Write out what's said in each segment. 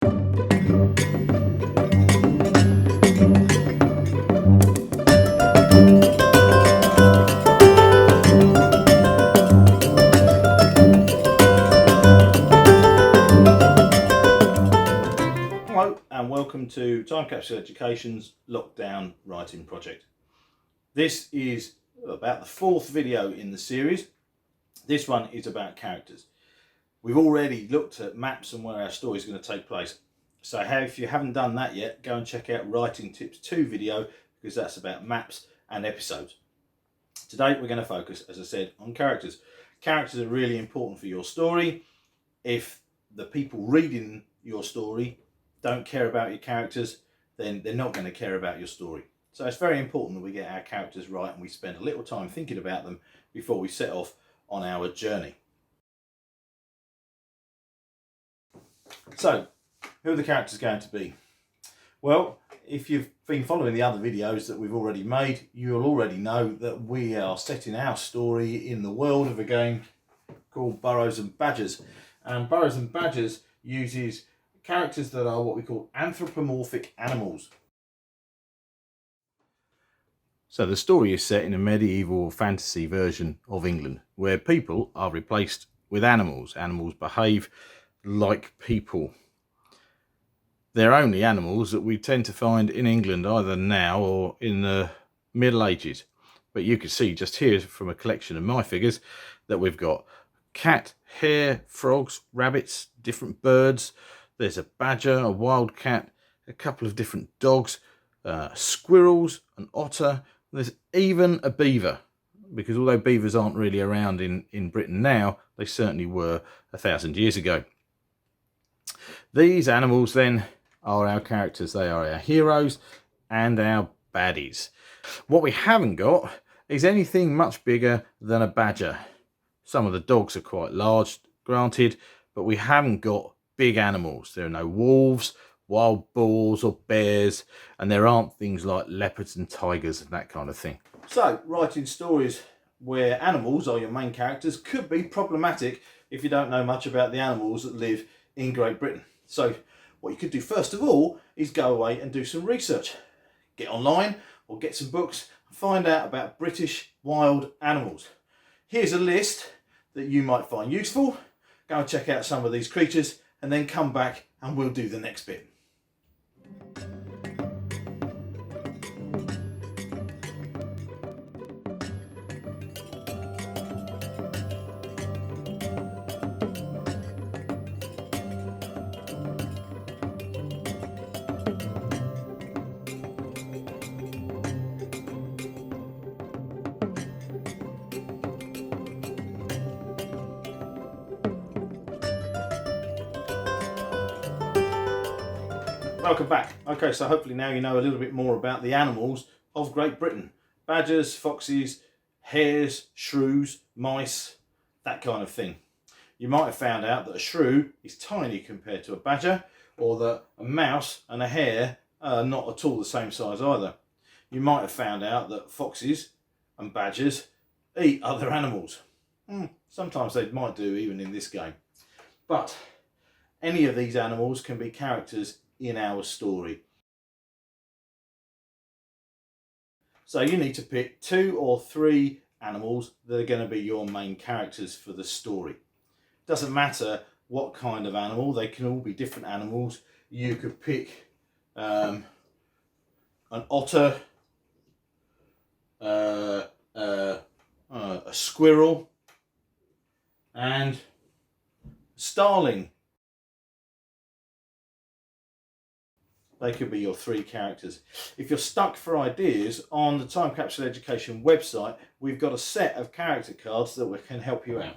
Hello and welcome to Time Capsule Education's Lockdown Writing Project. This is about the fourth video in the series. This one is about characters. We've already looked at maps and where our story is going to take place. So if you haven't done that yet, go and check out Writing Tips 2 video, because that's about maps and episodes. Today we're going to focus, as I said, on characters. Characters are really important for your story. If the people reading your story don't care about your characters, then they're not going to care about your story. So it's very important that we get our characters right and we spend a little time thinking about them before we set off on our journey. So, who are the characters going to be? Well, if you've been following the other videos that we've already made, you'll already know that we are setting our story in the world of a game called Burrows and Badgers. And Burrows and Badgers uses characters that are what we call anthropomorphic animals. So the story is set in a medieval fantasy version of England, where people are replaced with animals. Animals behave like people. They're only animals that we tend to find in England either now or in the Middle Ages. But you can see just here from a collection of my figures that we've got cat, hare, frogs, rabbits, different birds. There's a badger, a wild cat, a couple of different dogs, squirrels, an otter. There's even a beaver, because although beavers aren't really around in Britain now, they certainly were 1,000 years ago. These animals then are our characters. They are our heroes and our baddies. What we haven't got is anything much bigger than a badger. Some of the dogs are quite large, granted, but we haven't got big animals. There are no wolves, wild boars or bears, and there aren't things like leopards and tigers and that kind of thing. So writing stories where animals are your main characters could be problematic if you don't know much about the animals that live in Great Britain. So what you could do first of all is go away and do some research. Get online or get some books and find out about British wild animals. Here's a list that you might find useful. Go and check out some of these creatures and then come back and we'll do the next bit. Welcome back. Okay, so hopefully now you know a little bit more about the animals of Great Britain. Badgers, foxes, hares, shrews, mice, that kind of thing. You might have found out that a shrew is tiny compared to a badger, or that a mouse and a hare are not at all the same size either. You might have found out that foxes and badgers eat other animals. Sometimes they might do, even in this game. But any of these animals can be characters in our story. So you need to pick 2 or 3 animals that are going to be your main characters for the story. Doesn't matter what kind of animal, they can all be different animals. You could pick an otter, a squirrel and starling. They could be your 3 characters. If you're stuck for ideas, on the Time Capsule Education website, we've got a set of character cards that can help you out.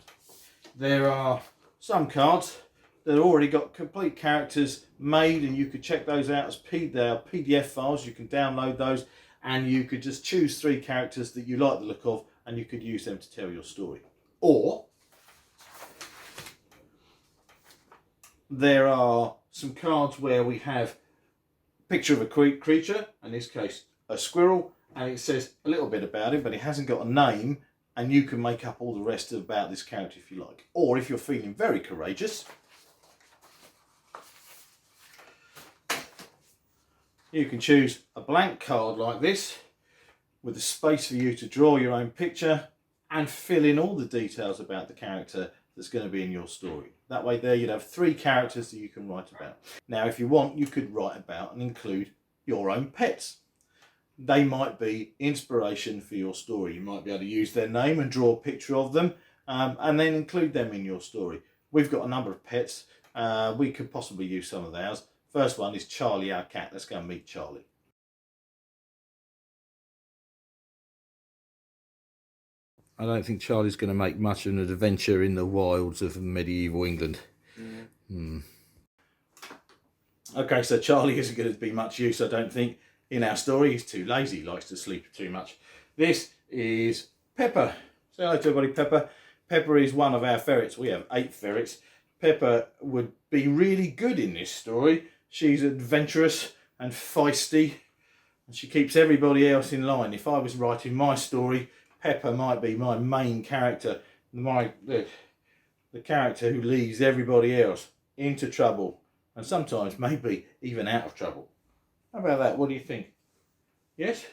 There are some cards that have already got complete characters made, and you could check those out as PDF files. You can download those, and you could just choose 3 characters that you like the look of, and you could use them to tell your story. Or there are some cards where we have picture of a creature, in this case a squirrel, and it says a little bit about him, but it hasn't got a name, and you can make up all the rest about this character if you like. Or if you're feeling very courageous, You can choose a blank card like this with a space for you to draw your own picture and fill in all the details about the character that's going to be in your story. That way there you'd have 3 characters that you can write about. Now if you want, you could write about and include your own pets. They might be inspiration for your story. You might be able to use their name and draw a picture of them and then include them in your story. We've got a number of pets. We could possibly use some of ours. First one is Charlie, our cat. Let's go and meet Charlie. I don't think Charlie's going to make much of an adventure in the wilds of medieval England. Okay, so Charlie isn't going to be much use, I don't think, in our story. He's too lazy, he likes to sleep too much. This is Pepper. Say hello to everybody, Pepper. Pepper is one of our ferrets. We have 8 ferrets. Pepper would be really good in this story. She's adventurous and feisty, and she keeps everybody else in line. If I was writing my story, Pepper might be my main character, the character who leads everybody else into trouble, and sometimes maybe even out of trouble. How about that? What do you think? Yes?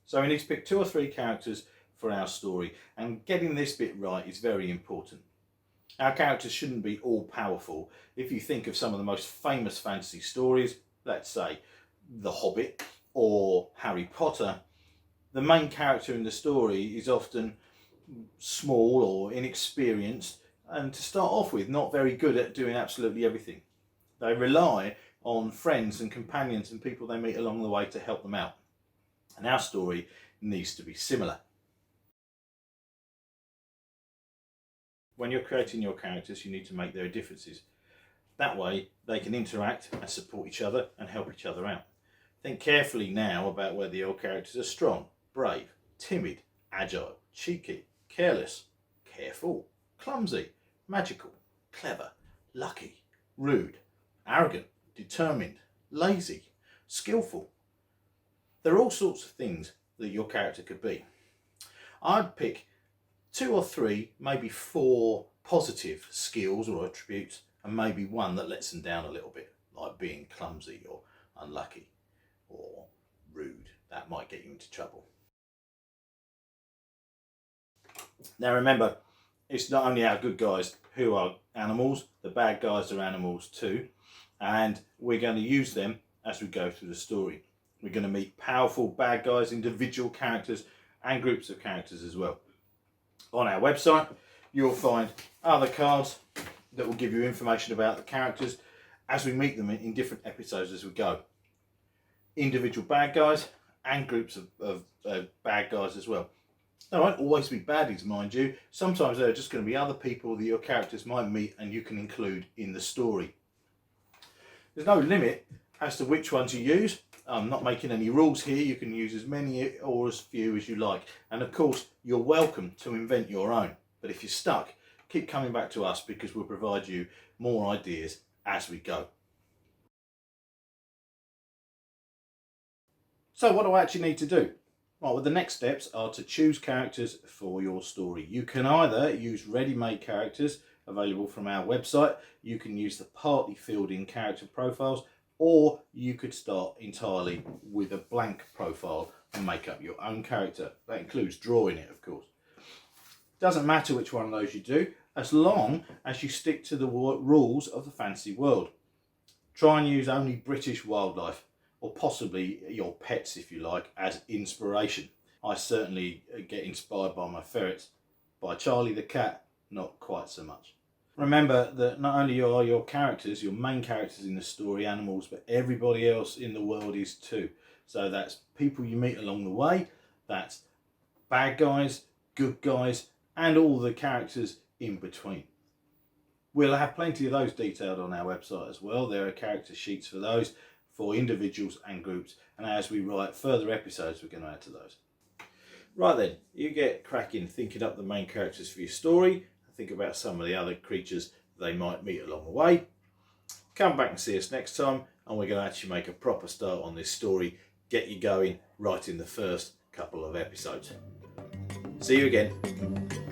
So we need to pick 2 or 3 characters for our story, and getting this bit right is very important. Our characters shouldn't be all powerful. If you think of some of the most famous fantasy stories, let's say The Hobbit or Harry Potter, the main character in the story is often small or inexperienced, and to start off with, not very good at doing absolutely everything. They rely on friends and companions and people they meet along the way to help them out. And our story needs to be similar. When you're creating your characters, you need to make their differences. That way they can interact and support each other and help each other out. Think carefully now about whether your characters are strong, brave, timid, agile, cheeky, careless, careful, clumsy, magical, clever, lucky, rude, arrogant, determined, lazy, skillful. There are all sorts of things that your character could be. I'd pick 2 or 3, maybe 4 positive skills or attributes, and maybe 1 that lets them down a little bit, like being clumsy or unlucky or rude. That might get you into trouble. Now remember, it's not only our good guys who are animals, the bad guys are animals too, and we're going to use them as we go through the story. We're going to meet powerful bad guys, individual characters and groups of characters as well. On our website you'll find other cards that will give you information about the characters as we meet them in different episodes as we go. Individual bad guys and groups of bad guys as well. They won't always be baddies, mind you. Sometimes they're just going to be other people that your characters might meet and you can include in the story. There's no limit as to which ones you use. I'm not making any rules here. You can use as many or as few as you like. And of course, you're welcome to invent your own. But if you're stuck, keep coming back to us because we'll provide you more ideas as we go. So what do I actually need to do? Well, the next steps are to choose characters for your story. You can either use ready-made characters available from our website. You can use the partly filled in character profiles, or you could start entirely with a blank profile and make up your own character. That includes drawing it, of course. Doesn't matter which one of those you do, as long as you stick to the rules of the fantasy world. Try and use only British wildlife, or possibly your pets if you like, as inspiration. I certainly get inspired by my ferrets. By Charlie the cat, not quite so much. Remember that not only are your characters, your main characters in the story, animals, but everybody else in the world is too. So that's people you meet along the way, that's bad guys, good guys, and all the characters in between. We'll have plenty of those detailed on our website as well. There are character sheets for those, for individuals and groups, and as we write further episodes we're going to add to those. Right then, you get cracking thinking up the main characters for your story. Think about some of the other creatures they might meet along the way. Come back and see us next time, and we're going to actually make a proper start on this story, get you going right in the first couple of episodes. See you again.